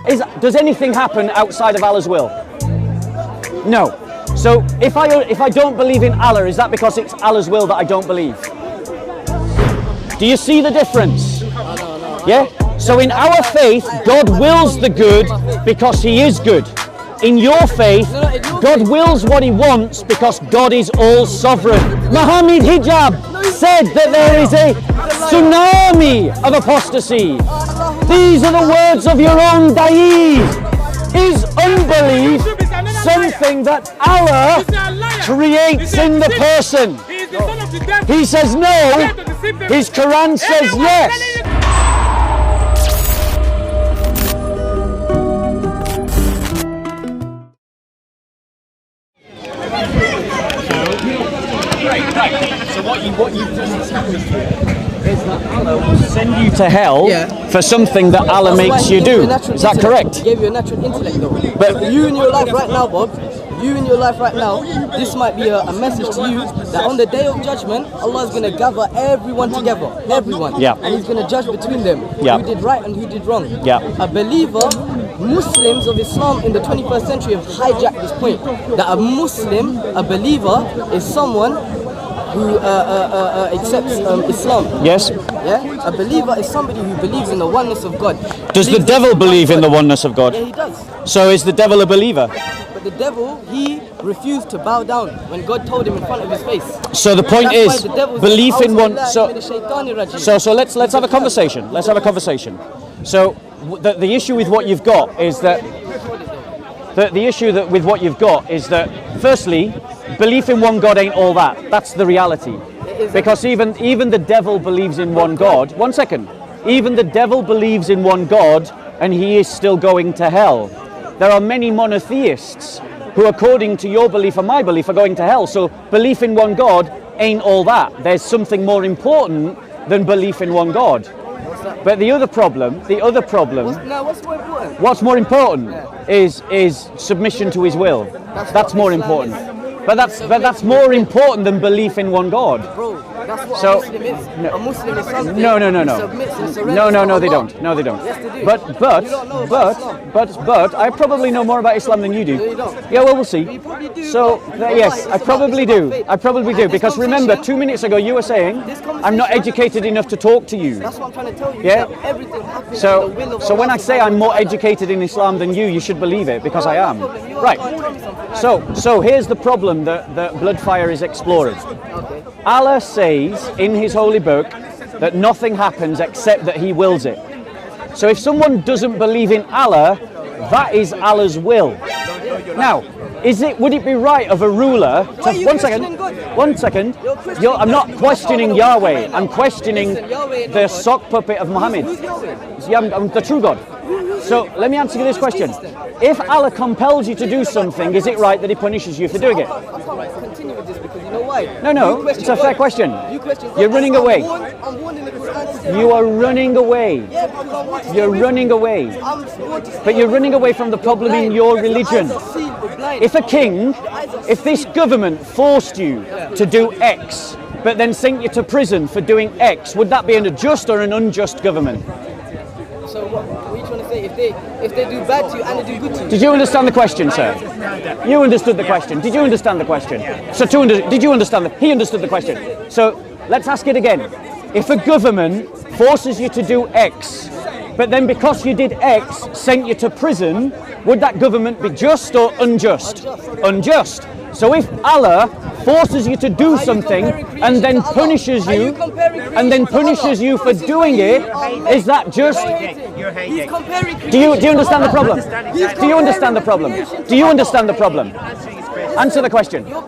Does anything happen outside of Allah's will? No. So if I don't believe in Allah, is that because it's Allah's will that I don't believe? Do you see the difference? Yeah? So in our faith, God wills the good because He is good. In your faith, God wills what He wants because God is all sovereign. Muhammad Hijab said that there is a tsunami of apostasy. These are the words of your own Da'is. Is unbelief something that Allah creates in the person? He says no. His Quran says yes. So what you've just established here is that Allah will send you to hell for something that Allah makes you do. Is that correct? He gave you a natural intellect though. But you in your life right now, Bob, this might be a message to you that on the day of judgment, Allah is going to gather everyone together. Everyone. Yeah. And He's going to judge between them. Yeah. Who did right and who did wrong. Yeah. A believer, Muslims of Islam in the 21st century have hijacked this point. That a Muslim, a believer, is someone who accepts Islam. yes. Yeah? A believer is somebody who believes in the oneness of God. Does the devil believe in the oneness of God? Yeah, he does. So is the devil a believer? But the devil, he refused to bow down when God told him in front of his face. So the point That's is, why the devil belief said, in one. So let's have a conversation. Let's have a conversation. So the issue with what you've got is that the issue with what you've got is that firstly, belief in one God ain't all that. That's the reality. Because even the devil believes in one God. One second. Even the devil believes in one God, and he is still going to hell. There are many monotheists who, according to your belief and my belief, are going to hell. So belief in one God ain't all that. There's something more important than belief in one God. But the other problem. What's more important? What's more important is submission to His will. That's more important. But that's more important than belief in one God. Bro, that's what So, a Muslim is. A Muslim is something No. who submits and surrenders No, to they Allah. don't. No, they don't. Yes, they do. But You don't know about Islam. but I probably know more about Islam than you do. No, you don't. Yeah, well, we'll see. You probably do. So yes, I probably do. faith. I probably do And this because remember, conversation- 2 minutes ago you were saying This I'm not conversation- educated enough to talk to you. That's what I'm trying to tell you. Yeah. That everything happens So in the will of so when Allah I say I'm subhanahu more wa ta'ala. educated in Islam than you should believe it because I No am. problem. You Right. can't tell me something. So here's the problem that Bloodfire is exploring. Okay. Allah says in His holy book that nothing happens except that He wills it. So if someone doesn't believe in Allah, that is Allah's will. Now, would it be right of a ruler to, Why are you questioning God? one second, You're questioning I'm not God. questioning Hold on, Yahweh, right now. I'm questioning Listen, Yahweh ain't the no God. sock puppet of Muhammad. Who's Yahweh? Yeah, I'm the true God. So let me answer you this question. If Allah compels you to do something, is it right that He punishes you for doing it? I can't continue with this because you know why? No, You question it's a fair God. question. You question God. You're running I'm away. I'm warning the Quran. You are running away. Yeah, because I want to You're stay running with away. you. I'm want to stay But you're with running you. away from the problem in Blind. your The religion. eyes are sealed, we're blind. If a king, if this government forced you to do X, but then sent you to prison for doing X, would that be an just or an unjust government? So what are you trying to say? If they do bad to you and they do good to you? Did you understand the question, sir? You understood the question. Did you understand the question? So did you understand he understood the question. So let's ask it again. If a government forces you to do X, but then because you did X, sent you to prison, would that government be just or unjust? Unjust. So if Allah forces you to do something and then punishes you, for doing it, is that just? He's comparing Do you understand the problem? Do you understand the problem? Do you understand the problem? Answer the question. Go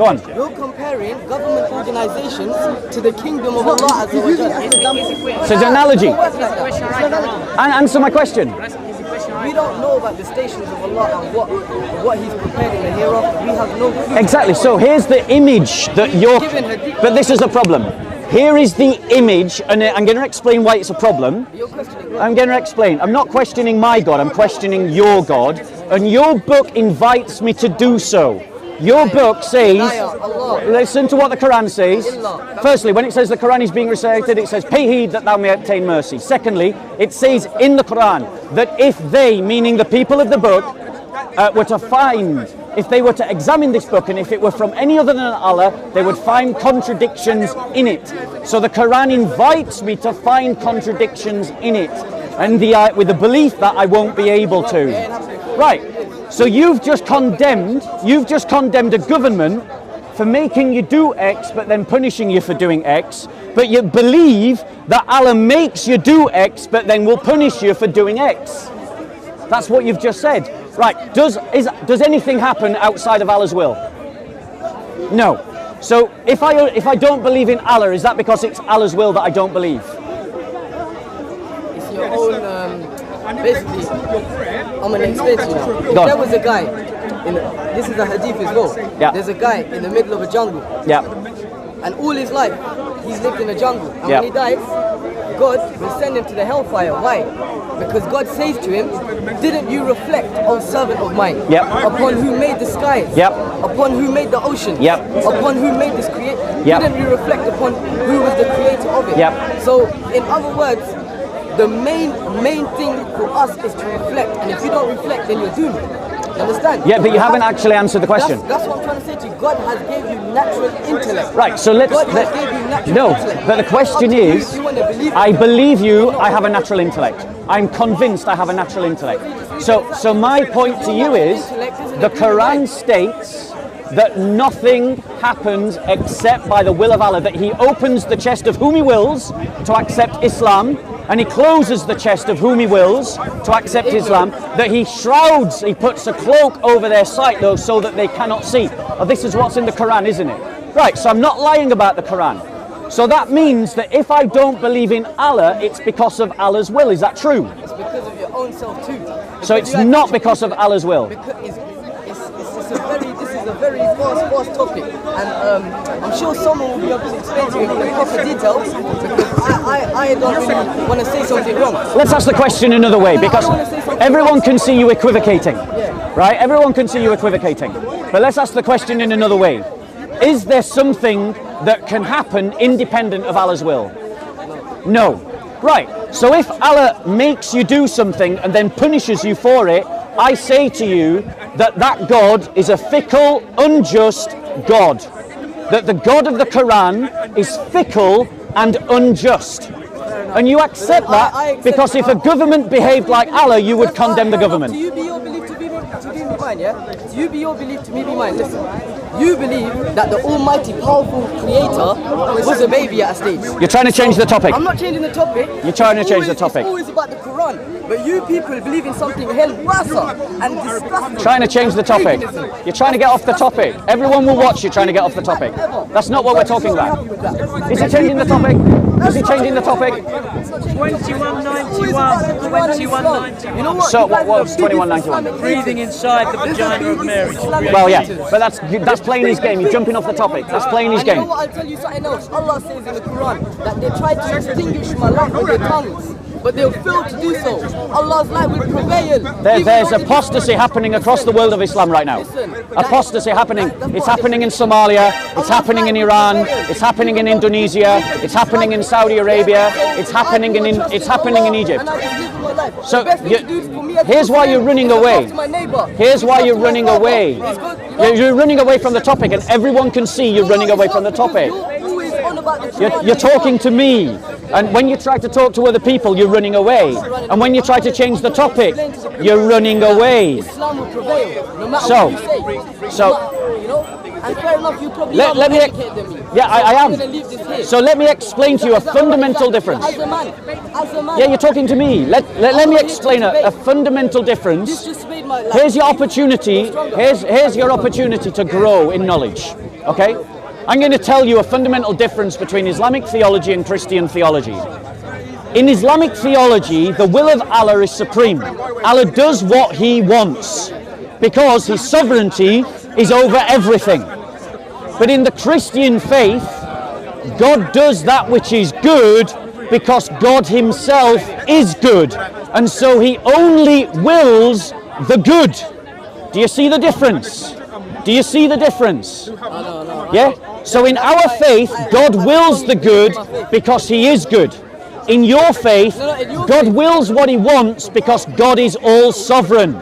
on. You're comparing government organizations to the kingdom of Allah Azza wa Jalla. So it's an analogy. And answer my question. We don't know about the stations of Allah and what He's prepared in the hereafter. We have no clue. Exactly. So here's the image that you're. But this is the problem. Here is the image, and I'm going to explain why it's a problem. I'm going to explain. I'm not questioning my God, I'm questioning your God. And your book invites me to do so. Your book says, Allah. listen to what the Quran says. Firstly, when it says the Quran is being recited, it says, pay heed that thou may obtain mercy. Secondly, it says in the Quran that if they, meaning the people of the book, were to find, if they were to examine this book and if it were from any other than Allah, they would find contradictions in it. So the Quran invites me to find contradictions in it, and with the belief that I won't be able to. Right. So you've just condemned a government for making you do X but then punishing you for doing X, but you believe that Allah makes you do X but then will punish you for doing X. That's what you've just said. Right, does anything happen outside of Allah's will? No. So if I don't believe in Allah, is that because it's Allah's will that I don't believe? It's your own, basically, I'm going to explain to you now. There was a guy, this is a hadith as well. Yeah. There's a guy in the middle of a jungle. Yeah. And all his life, he's lived in a jungle. And Yeah. when he dies, God will send him to the hellfire. Why? Because God says to him, didn't you reflect, O servant of mine, Yep. upon who made the skies, Yep. upon who made the oceans, Yep. upon who made this creation, Yep. didn't you reflect upon who was the creator of it? Yep. So, in other words, the main thing for us is to reflect, and if you don't reflect, then you're doomed. You understand? Yeah, but you haven't actually answered the question. That's what I'm trying to say to you. God has gave you natural intellect. Right, so let's... God has gave you natural No, intellect. but the question Up to you is, if you want to believe I it. believe you, I have a natural intellect. I'm convinced I have a natural intellect. So my point to you is, the Quran states that nothing happens except by the will of Allah, that He opens the chest of whom He wills to accept Islam, and He closes the chest of whom He wills to accept Islam, that He shrouds, He puts a cloak over their sight though so that they cannot see. Oh, this is what's in the Quran, isn't it? Right, so I'm not lying about the Quran. So that means that if I don't believe in Allah, it's because of Allah's will. Is that true? It's because of your own self too. So it's not because of Allah's will. Because this is a very vast topic, and I'm sure someone will be able to explain to you in proper details, because I don't really want to say something wrong. Let's ask the question another way, because everyone can see you equivocating, right? Everyone can see you equivocating. But let's ask the question in another way. Is there something that can happen independent of Allah's will? No. Right. So if Allah makes you do something and then punishes you for it, I say to you that that God is a fickle, unjust God. That the God of the Quran is fickle and unjust. And you accept that because if a government behaved like Allah, you would condemn the government. To you be your belief to be mine, yeah? To you be your belief to me be mine. Listen, you believe that the almighty, powerful creator was a baby at a stage. You're trying to change the topic. I'm not changing the topic. You're trying to change the topic. It's always about the Quran. But you people believe in something hell worse and disgusting. Trying to change the topic. You're trying to get off the topic. Everyone will watch you trying to get off the topic. That's not what we're talking about. Is he changing the topic? Is he changing the topic? 2191. 2191. You know what? So what was 2191? Breathing inside the vagina of Mary. Well, yeah, but that's playing his game. You're jumping off the topic. That's playing his And you know game. what? I'll tell you something else. Allah says in the Quran that they tried to extinguish my light with their tongues, but they'll fail to do so. Allah's light will prevail. There's apostasy happening across the world of Islam right now. Apostasy happening. It's happening in Somalia. It's happening in Iran. It's happening in Indonesia. It's happening in Saudi Arabia. It's happening in Egypt. So here's why you're running away. Here's why you're running away. You're running away from the topic, and everyone can see you're running away from the topic. You're talking to me, and when you try to talk to other people, you're running away. And when you try to change the topic, you're running away. Islam will prevail, no matter what you say. You know, and fair enough, you probably are more educated than me. Yeah, I I'm gonna leave am. this here. So let me explain to you a fundamental difference. As a man, Yeah, you're talking to me. Let me explain a fundamental difference. This just made my life. Here's your opportunity. Here's your opportunity to grow in knowledge. Okay? I'm going to tell you a fundamental difference between Islamic theology and Christian theology. In Islamic theology, the will of Allah is supreme. Allah does what He wants because His sovereignty is over everything. But in the Christian faith, God does that which is good because God Himself is good. And so He only wills the good. Do you see the difference? Do you see the difference? Yeah? So in our faith, God wills the good because he is good. In your faith, God wills what he wants because God is all sovereign.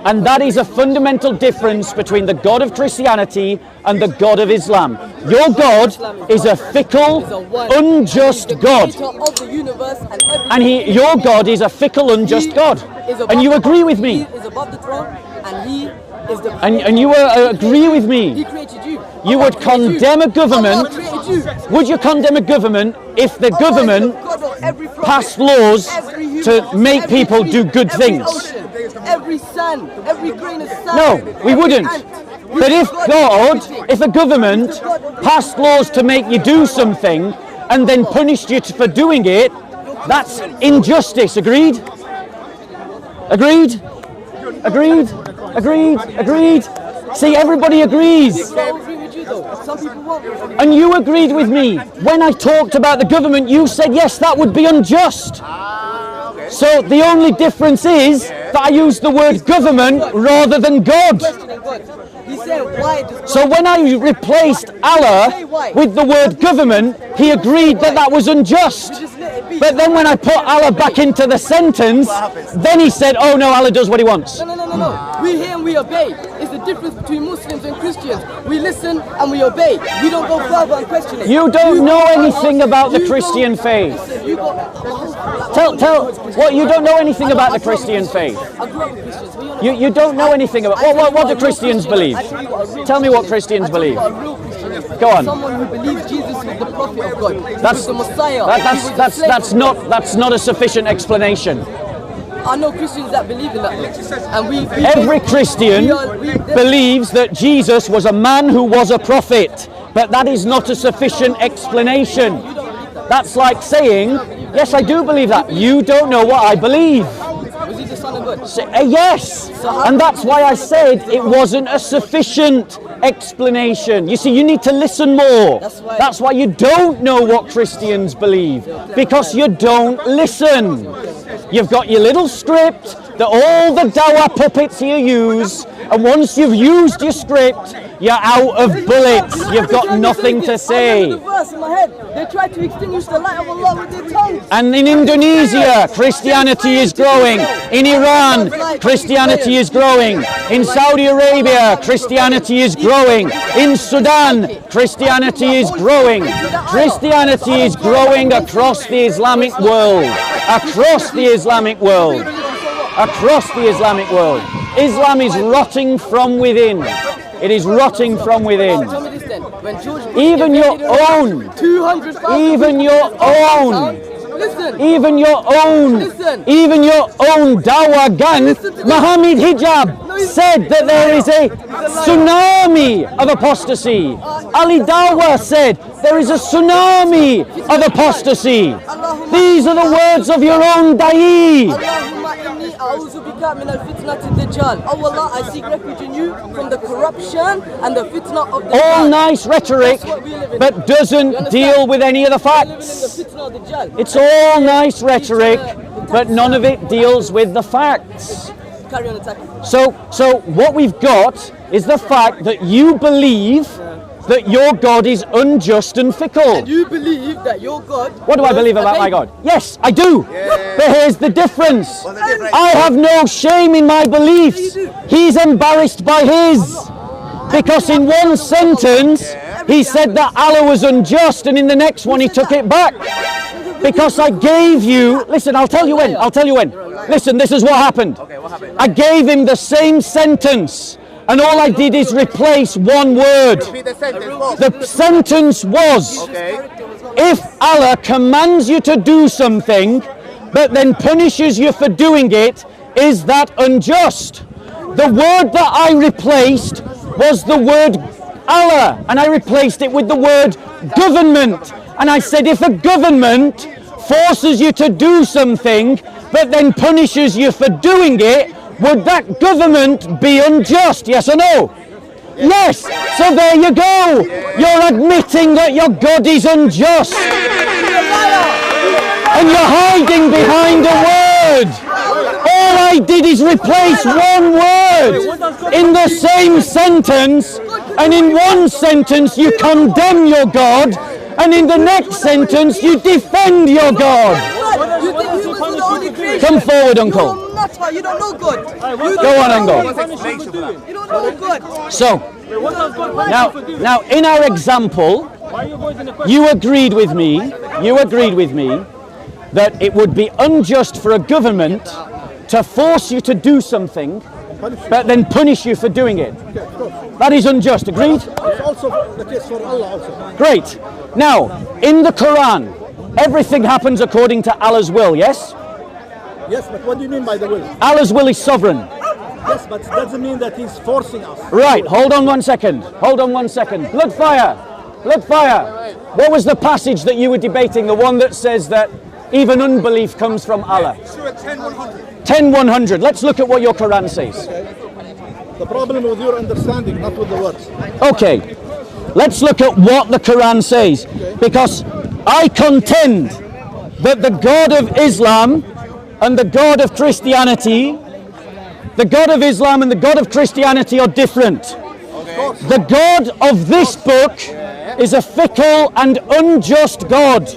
And that is a fundamental difference between the God of Christianity and the God of Islam. Your God is a fickle, unjust God. And your God is a fickle, unjust God. And you agree with me. And you agree with me. You would condemn a government. Would you condemn a government if the government passed laws to make people do good things? Every sand, every grain of sand. No, we wouldn't. But if a government passed laws to make you do something and then punished you for doing it, that's injustice. Agreed? Agreed? Agreed? Agreed? Agreed? See, everybody agrees. And you agreed with me. When I talked about the government, you said, yes, that would be unjust. So the only difference is that I used the word government rather than God. So when I replaced Allah with the word government, he agreed that that was unjust. But then when I put Allah back into the sentence, then he said, oh no, Allah does what he wants. No. We hear and we obey. It's the difference between Muslims and Christians. We listen and we obey. We don't go further and question it. You don't know anything about the Christian faith. Tell what you don't know anything about the Christian faith. You don't know anything about what do Christians believe? Tell me what Christians believe. Go on. Someone who believes Jesus was the prophet of God. That's the Messiah. That's not a sufficient explanation. I know Christians that believe in that. And every Christian believes that Jesus was a man who was a prophet, but that is not a sufficient explanation. That's like saying, yes, I do believe that. You don't know what I believe. Was he the Son of God? Yes, and that's why I said it wasn't a sufficient explanation. You see, you need to listen more. That's why you don't know what Christians believe, because you don't listen. You've got your little script that all the dawah puppets here use, and once you've used your script, you're out of bullets. You've got nothing to say. They try to extinguish the light of Allah with their tongues. And in Indonesia, Christianity is growing. In Iran, Christianity is growing. In Saudi Arabia, Christianity is growing. In Sudan, Christianity is growing. Christianity is growing across the Islamic world. Across the Islamic world. Across the Islamic world. Islam is rotting from within. It is rotting from within. Even your own Dawah gang, Muhammad Hijab, said that there is a tsunami of apostasy. Ali Dawah said there is a tsunami of apostasy. These are the words of your own Da'i. Oh Allah, I seek refuge in you from the corruption and the fitna of the all nice rhetoric, but doesn't deal with any of the facts. It's all nice rhetoric, but none of it deals with the facts. So what we've got is the fact that you believe that your God is unjust and fickle. And you believe that your God... What do I believe about my God? Yes, I do. Yeah. But here's the difference. I have no shame in my beliefs. He's embarrassed by his. Because in one sentence, he said that Allah was unjust, and in the next one, he took it back. Because I gave you... Listen, I'll tell you when. Listen, this is what happened. I gave him the same sentence. And all I did is replace one word. The sentence was, if Allah commands you to do something, but then punishes you for doing it, is that unjust? The word that I replaced was the word Allah, and I replaced it with the word government. And I said, if a government forces you to do something, but then punishes you for doing it, would that government be unjust? Yes or no? Yes. So there you go. You're admitting that your God is unjust. And you're hiding behind a word. All I I did is replace one word in the same sentence, and in one sentence you condemn your God, and in the next sentence you defend your God. You think humans are the only creation? Come forward, Uncle. You're a nutter, you don't know God. Go on, Uncle. You don't know God. So, now in our example, you agreed with me that it would be unjust for a government to force you to do something, but then punish you for doing it. That is unjust, agreed? It's also the case for Allah also. Great. Now, in the Quran, everything happens according to Allah's will, yes? Yes, but what do you mean by the will? Allah's will is sovereign. Yes, but it doesn't mean that he's forcing us. Right, hold on one second. Bloodfire. What was the passage that you were debating? The one that says that even unbelief comes from Allah. Surah 10:100. 10:100. Let's look at what your Quran says. The problem with your understanding, not with the words. Okay, let's look at what the Quran says, because I contend that the God of Islam and the God of Christianity, the God of Islam and the God of Christianity are different. The God of this book is a fickle and unjust God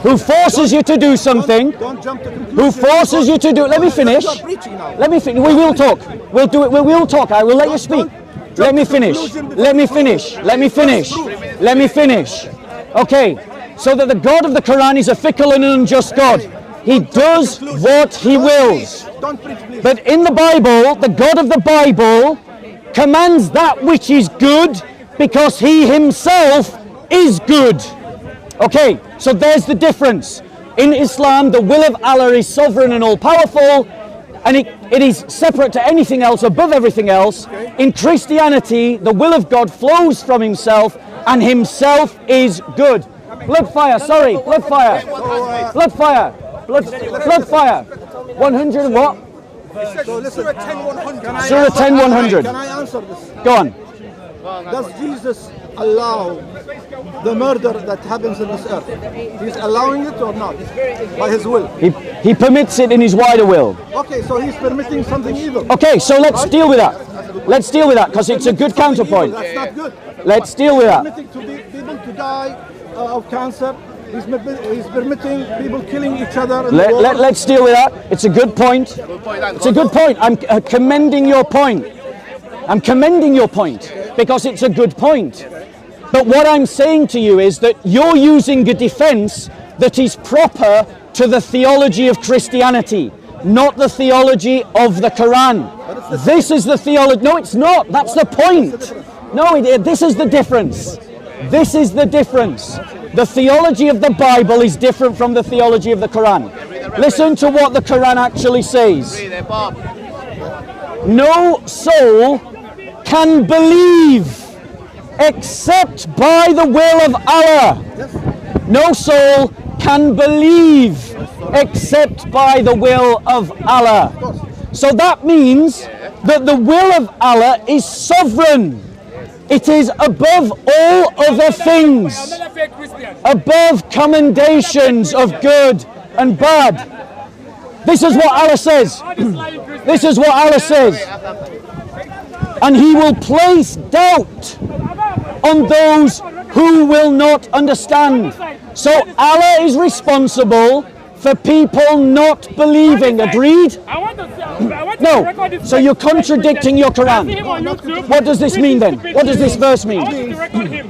who forces you to do something, Don't jump to conclusions. who forces you to do. Let me finish. Stop preaching now. Let me finish. We will talk. We'll do it. We will talk. I will let you speak. Let me finish. Okay. So that the God of the Quran is a fickle and unjust God. He does what he wills. Don't preach, please. But in the Bible, the God of the Bible commands that which is good because he himself is good. Okay, so there's the difference. In Islam, the will of Allah is sovereign and all-powerful, and it is separate to anything else, above everything else. In Christianity, the will of God flows from himself, and himself is good. Bloodfire. 100 and what? So listen. Surah 10:100. Can I answer this? Go on. Does Jesus allow the murder that happens in this earth? He's allowing it or not? By his will. He permits it in his wider will. Okay, so he's permitting something evil. Okay, so let's deal with that. Let's deal with that, because it's a good counterpoint. That's not good. Let's deal with that. He's permitting people to die of cancer. He's permitting people killing each other. In the war. Let's deal with that. It's a good point. It's a good point. I'm commending your point. I'm commending your point because it's a good point. But what I'm saying to you is that you're using a defense that is proper to the theology of Christianity, not the theology of the Quran. This is the theology. No, it's not. That's the point. No, this is the difference. This is the difference. The theology of the Bible is different from the theology of the Quran. Listen to what the Quran actually says. No soul can believe except by the will of Allah. No soul can believe except by the will of Allah. So that means that the will of Allah is sovereign. It is above all other things, above commendations of good and bad. This is what Allah says. This is what Allah says. And he will place doubt on those who will not understand. So Allah is responsible for people not believing. Agreed? No. So you're contradicting your Quran. What does this mean then? What does this verse mean?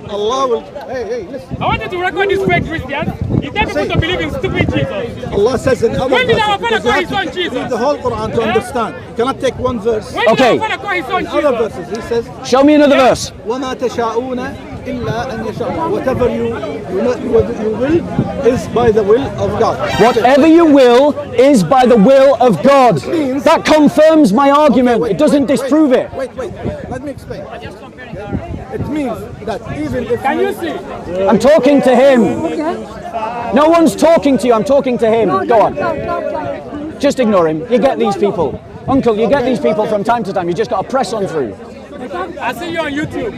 Allah will. Hey, listen. I wanted to record this fake Christian. He tell people to believe in stupid Jesus. Allah says in other When did our verses, father because call you his have son to Jesus? read the whole Quran to understand. You cannot take one verse. When Okay. did our father call his son Other Jesus? verses, he says, Show me another verse. وَمَا تَشَاءُونَ إِلَّا أَنْ يَشَاءَ اللَّهُ. Whatever you will is by the will of God. Whatever you will is by the will of God. That confirms my argument. It doesn't disprove it. Wait. Let me explain. It means that even if Can you see? I'm talking to him. No one's talking to you. I'm talking to him. Go on. Just ignore him. You get these people. Uncle, you get these people from time to time. You just got to press on through. I see you on YouTube.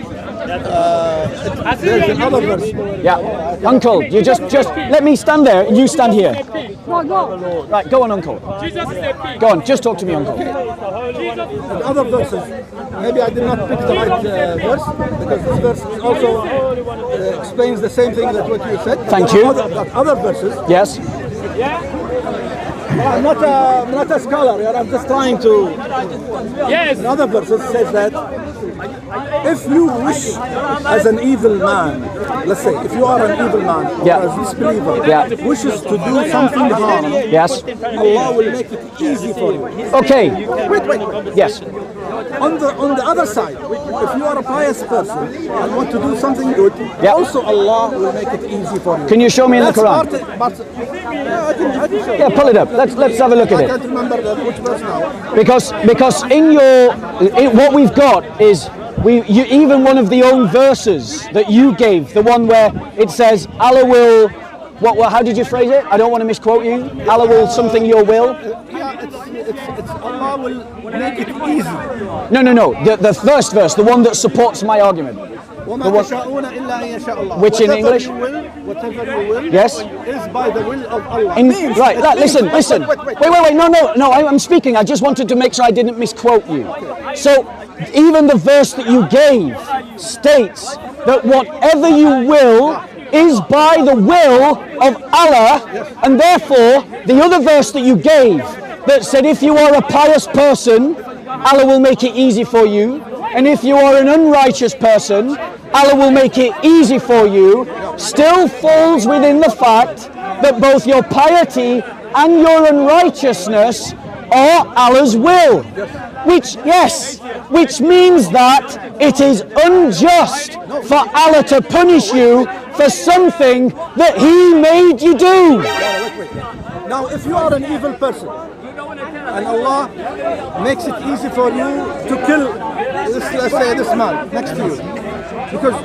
there's another verse. Yeah. Uncle, you just let me stand there and you stand here. Right, go on, Uncle. Jesus is a pig. Go on, just talk to me, Uncle. And other verses, maybe I did not pick the right verse, because this verse also explains the same thing that what you said. Thank There you. are other verses. Yes. I'm not a scholar here, I'm just trying to... Yes. In other verses says that if you wish as an evil man, let's say, if you are an evil man, or Yeah. as this believer, Yeah. wishes to do something harm, Yes. Allah will make it easy for you. Okay. Wait. Yes. On the other side, if you are a pious person and want to do something good, Yeah. also Allah will make it easy for you. Can you show me in the That's Quran? yeah, I can show you. Yeah, pull it up. Let's have a look at I it. can't remember which verse now. Because in what we've got is even one of the own verses that you gave, the one where it says Allah will how did you phrase it? I don't want to misquote you. Allah will something your will. Yeah, it's Allah will make it easy. No. The first verse, the one that supports my argument. وَمَا تَشَاءُونَ إِلَّا أَن يَشَاءَ اللَّهُ. Which in English? Whatever you will, Yes. is by the will of Allah. Right, listen. Wait. No, I'm speaking. I just wanted to make sure I didn't misquote you. So, even the verse that you gave states that whatever you will is by the will of Allah, and therefore, the other verse that you gave that said if you are a pious person, Allah will make it easy for you, and if you are an unrighteous person, Allah will make it easy for you, still falls within the fact that both your piety and your unrighteousness are Allah's will. Which means that it is unjust for Allah to punish you for something that He made you do. Wait. Now, if you are an evil person, and Allah makes it easy for you to kill, let's say, this man next to you, because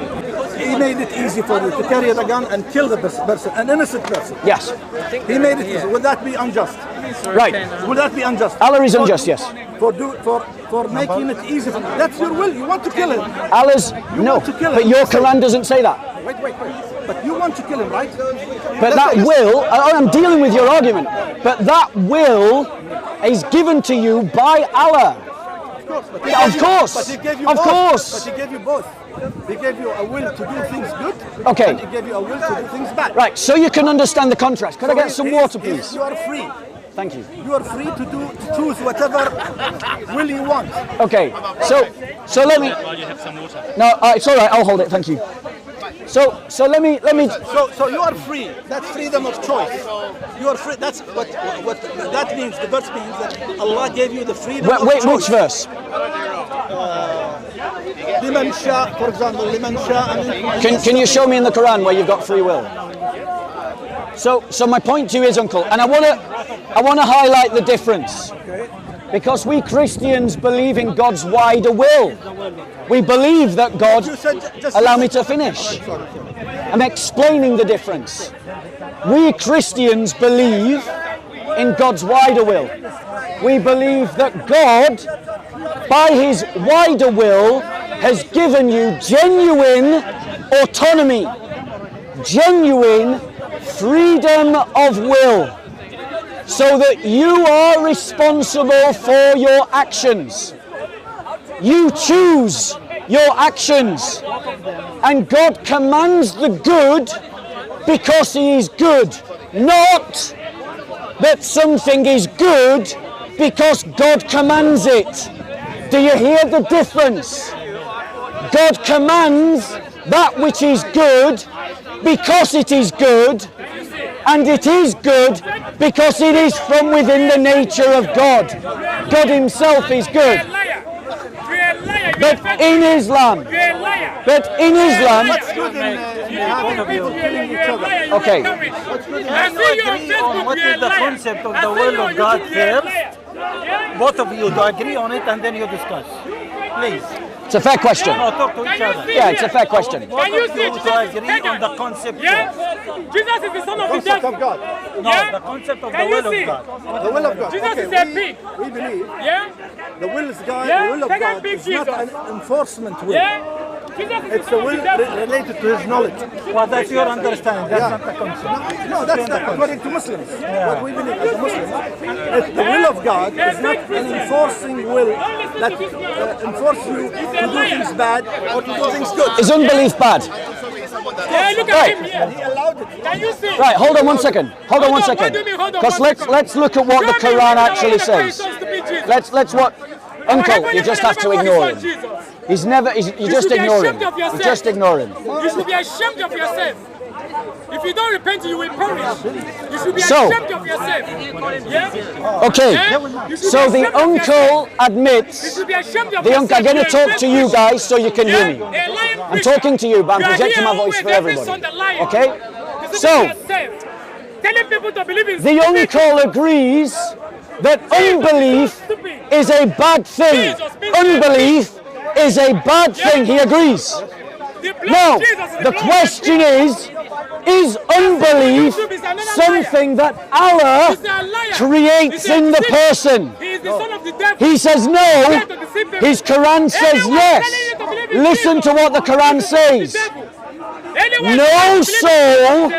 He made it easy for you to carry the gun and kill the person, an innocent person. Yes. He made it easy. Would that be unjust? Right. Would that be unjust? Allah is unjust, yes. For making it easy for you. That's your will. You want to kill him. Allah's no, want to kill but him. your Quran doesn't say that. Wait. But you want to kill him, right? But that will, I'm dealing with your argument, but that will is given to you by Allah. Of course. But He gave you Of both. course. But He gave you both. He gave you a will to do things good. Okay. And He gave you a will to do things bad. Right, so you can understand the contrast. Could I get some water, please? You are free. Thank you. You are free to choose whatever will you want. Okay, so let me. No, it's all right. I'll hold it. Thank you. So let me. So you are free. That's freedom of choice. You are free. That's what that means. The verse means that Allah gave you the freedom of Wait, choice. which verse? لمن شاء, for example, لمن شاء. Can you show me in the Quran where you've got free will? So my point to you is, Uncle, and I want to highlight the difference, because we Christians believe in God's wider will. We believe that God. Allow me to finish. I'm explaining the difference. We Christians believe in God's wider will. We believe that God, by His wider will, has given you genuine autonomy, genuine freedom of will, so that you are responsible for your actions. You choose your actions, and God commands the good because He is good, not that something is good because God commands it. Do you hear the difference? God commands that which is good because it is good, and it is good because it is from within the nature of God. God Himself is good. But in Islam, What's good in having you killing each other? okay, What is the concept of the will of God first? Both of you to agree on it and then you discuss. Please. it's a fair question. No, talk to each other. Yeah, it's a fair question. Both Can you of see you Jesus to is agree pagan? on the concept Yeah? first. Jesus is the son of the Concept devil. of God. No, Yeah? the concept of Can the you will see? of God. The will of God. Jesus Okay, is a pig. we believe Yeah? the will of God, Yeah? the will of Take a God big is not Jesus. an enforcement will. Yeah? It's a will related to his knowledge. Well, that's your understanding. That's not the concept. No, that's not according to Muslims. What we believe as a Muslim. If the will of God is not an enforcing will that enforces you to do things bad or to do things good. Is unbelief bad? Yeah, look at Right. him here. He allowed it. Can you see? Right, hold on 1 second. Hold on 1 second. What do you mean, hold on Because 1 second? let's look at what the Show me Quran where actually the Quran says. says to be Jesus. Let's what Uncle, you just have to ignore him. He's never you just should be ignore him. ashamed of yourself. You just ignore him. You should be ashamed of yourself. If you don't repent, you will perish. You should be So- ashamed of yourself. Yeah? Okay. Yeah? You should So be the ashamed of uncle yourself. You admits should be ashamed of the uncle. I'm yourself. going to talk to you guys so you can hear me. Yeah? A lying I'm preacher. talking to you, but I'm You are projecting here my voice always, for every everybody. Sunday lying. Okay? Deceiving So yourself. Telling people to believe in the uncle agrees that unbelief is a bad thing. Unbelief is a bad thing. He agrees. The blood Now, of Jesus is the blood of question is unbelief something that Allah He's a liar. creates He's a in the deceiver. person? He is the son of the devil. He says no. His Quran says yes. Listen to what the Quran says. No soul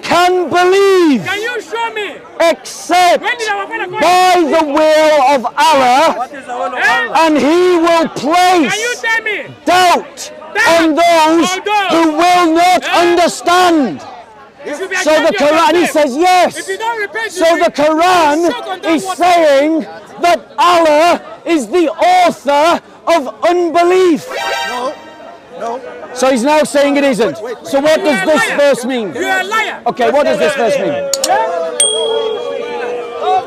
can believe Can you show me? except When did our father go? by the will of Allah, What is the will of Allah? and He will Can you place tell me? doubt on those who will not understand. You should be So ashamed the of Quran, he yourself. says yes. If you don't repent, So you the will shut on Quran that is water. saying that Allah is the author of unbelief. No. So he's now saying it isn't. So what does this verse mean? You are a liar. Okay, what does this verse mean?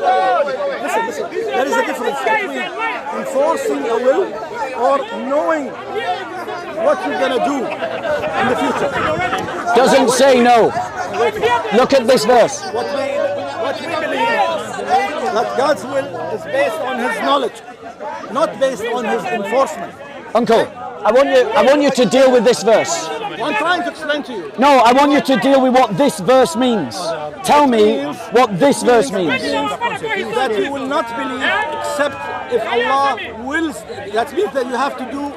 Listen. There is a difference between enforcing a will or knowing what you're gonna do in the future. Doesn't say no. Look at this verse. What we believe that God's will is based on His knowledge, not based on His enforcement. Uncle, I want you to deal with this verse. I'm trying to explain to you. No, I want you to deal with what this verse means. Tell me what this verse means. That you will not believe except if Allah wills. That means that you have to do.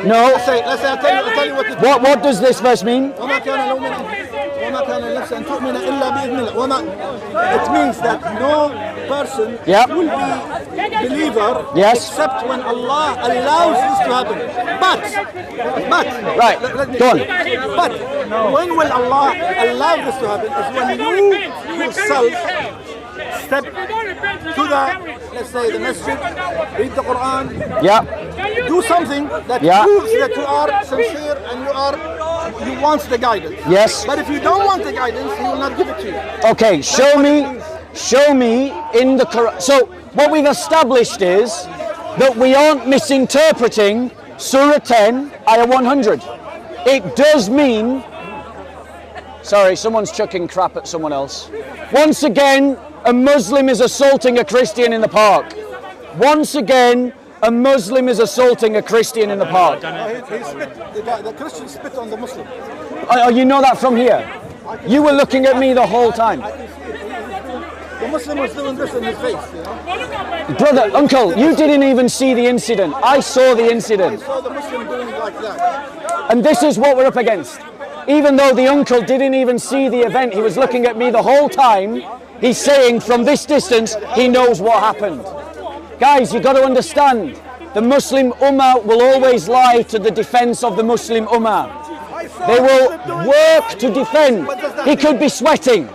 No. Let's say I'll tell you what it means. What does this verse mean? وما كان لنفس أن تؤمن إلا بإذن الله. It means that no person Yep. will be believer Yes. except when Allah allows this to happen. But Right, let me go on. But when will Allah allow this to happen is when you yourself step to the, let's say, the masjid, read the Quran, Yeah. do something that Yeah. proves that you are sincere and you want the guidance. Yes. But if you don't want the guidance, He will not give it to you. Okay, show me in the Quran. So what we've established is that we aren't misinterpreting Surah 10, Ayah 100. It does mean, sorry, someone's chucking crap at someone else. Once again, a Muslim is assaulting a Christian in the park. Once again, a Muslim is assaulting a Christian in the park. He spit, the Christian spit on the Muslim. Oh, you know that from here? You were looking at me the whole time. The Muslim was doing this in his face, you know. Brother, uncle, you didn't even see the incident. I saw the incident. So the Muslim doing it like that. And this is what we're up against. Even though the uncle didn't even see the event, he was looking at me the whole time. He's saying from this distance, he knows what happened. Guys, you've got to understand, the Muslim Ummah will always lie to the defense of the Muslim Ummah. They will work to defend. He could be sweating.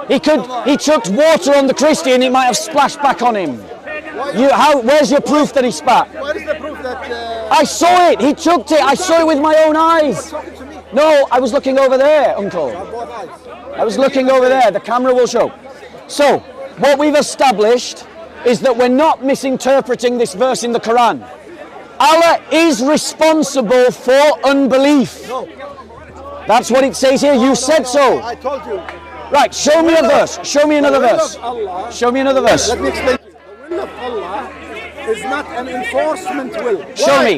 He chucked water on the Christian, it might have splashed back on him. Where's your proof that he spat? Where is the proof that I saw it, he chucked it, I saw it with my own eyes. talking to me? No, I was looking over there, uncle. Both eyes. I was looking over there, the camera will show. So, what we've established is that we're not misinterpreting this verse in the Quran. Allah is responsible for unbelief. No. That's what it says here, you said so. I told you. Right, show me a verse, show me another verse. Allah, Show me another verse. let me explain to you. The will of Allah is not an enforcement will. Show Why?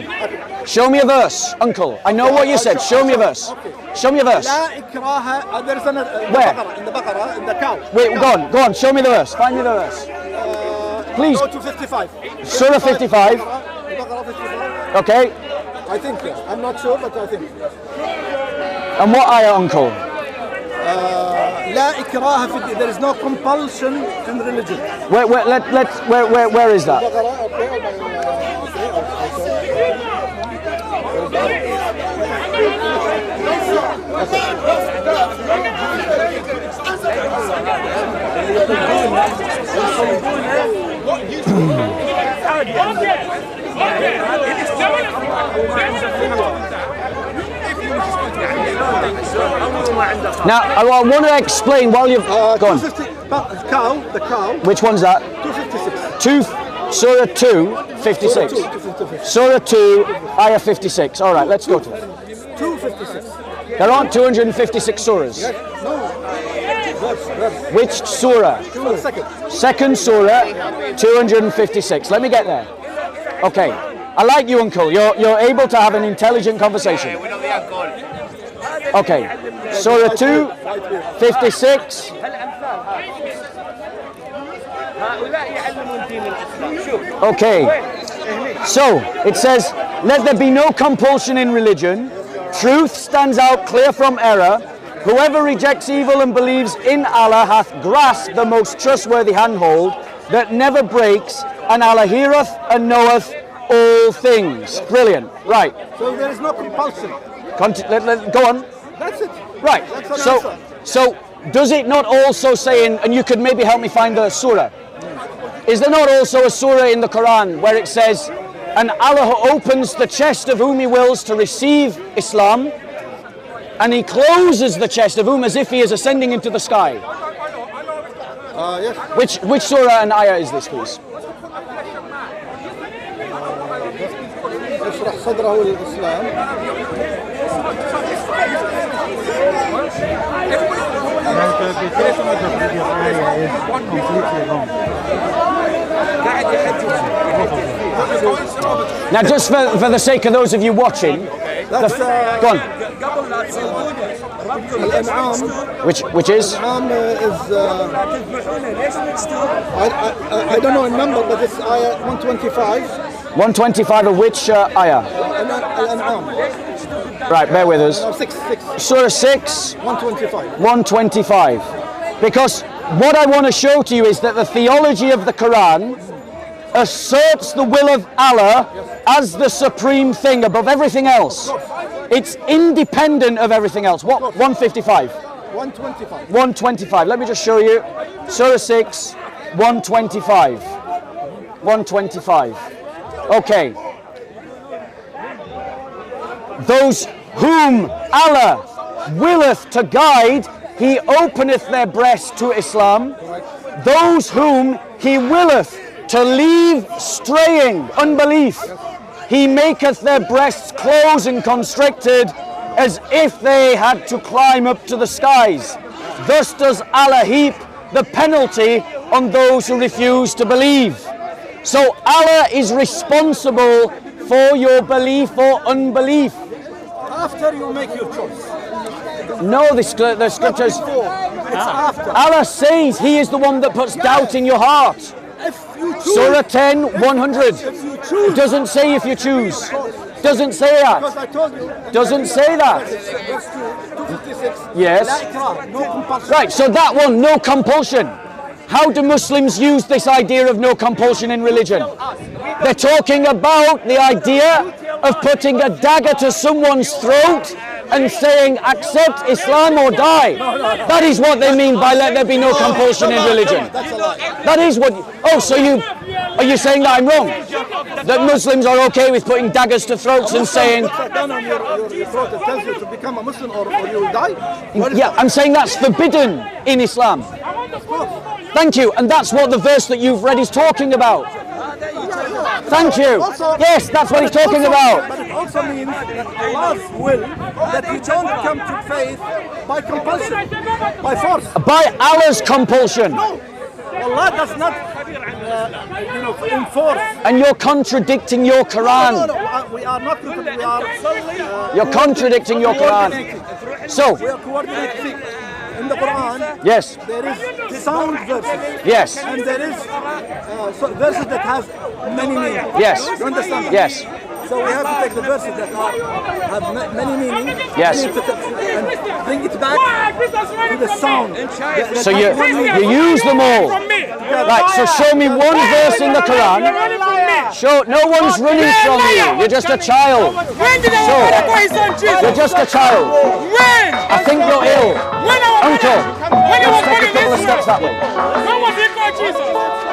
me. Show me a verse, uncle. I know what you said, show me a verse. Show me a verse. لا إكراه. There's Where? in the Baqarah, in the cow. Wait, go on, show me the verse. Find me the verse. Please. Go to 55. Surah 55. Baqarah 55. Okay. I think, I'm not sure, but I think. And what ayah, uncle? لا إكراه في الدين. There is no compulsion in religion. Where is that? Now, I want to explain while you've gone. The cow. Which one's that? 256. Surah 2, 56. Surah 2, ayah 56. All right, let's go to it. 256. There aren't 256 surahs. No. Which surah? Second. Second surah, 256. Let me get there. Okay. I like you, uncle. You're able to have an intelligent conversation. Okay. Surah 2, 56. Okay. So it says, let there be no compulsion in religion. Truth stands out clear from error. Whoever rejects evil and believes in Allah hath grasped the most trustworthy handhold that never breaks, and Allah heareth and knoweth all things. Brilliant. Right. So there is no compulsion. Go on. That's it. Right. That's an answer. So does it not also say and you could maybe help me find the surah. Is there not also a surah in the Quran where it says, and Allah opens the chest of whom He wills to receive Islam, and He closes the chest of whom as if He is ascending into the sky? Yes. Which surah and ayah is this, please? اشرح صدره للإسلام. The interpretation of the previous ayah is completely wrong. Now, just for the sake of those of you watching, go on. Which is? I don't know a number, but it's ayah 125. 125 of which ayah? Right, bear with us. Six. Surah 6. 125. 125. Because what I want to show to you is that the theology of the Quran asserts the will of Allah as the supreme thing above everything else. It's independent of everything else. What? 155. 125. 125. Let me just show you. Surah 6, 125. 125. Okay. Those whom Allah willeth to guide, He openeth their breasts to Islam. Those whom He willeth to leave straying, unbelief, He maketh their breasts close and constricted as if they had to climb up to the skies. Thus does Allah heap the penalty on those who refuse to believe. So Allah is responsible for your belief or unbelief. After you make your choice. No, the scriptures. It's after. Allah says He is the one that puts doubt in your heart. If you choose. Surah 10, 100. If you choose. It doesn't say if you choose. Doesn't say Because that. I told you. Doesn't say that. Verse 256. Yes. لا إكراه, no compulsion. Right, so that one, no compulsion. How do Muslims use this idea of no compulsion in religion? They're talking about the idea of putting a dagger to someone's throat and saying, accept Islam or die. That is what they mean by let there be no compulsion in religion. That is what. Oh, so are you saying that I'm wrong? That Muslims are okay with putting daggers to throats and saying. Down on your throat that tells you to become a Muslim or you will die? Yeah, I'm saying that's forbidden in Islam. Thank you, and that's what the verse that you've read is talking about. Thank you. Yes, that's what he's talking about. But it also means that Allah's will that you don't come to faith by compulsion, by force. By Allah's compulsion. No, Allah does not, enforce. And you're contradicting your Quran. No, we are not. We are. You're contradicting your Quran. So, We are coordinating. In the Quran, yes, there is sound verses. yes, And there is verses that have many meanings. yes, You understand? yes. So we have to take the verses that have many meanings. Yes. And bring it back to the sound. So you use them all. Right, so show me one verse in the Quran. Show, no one's running from you. You're just a child. When did our father call his son Jesus? You're just a child. When? I think you're ill. When our Uncle, when he was take born a in couple of steps Israel? that way. When was he called Jesus?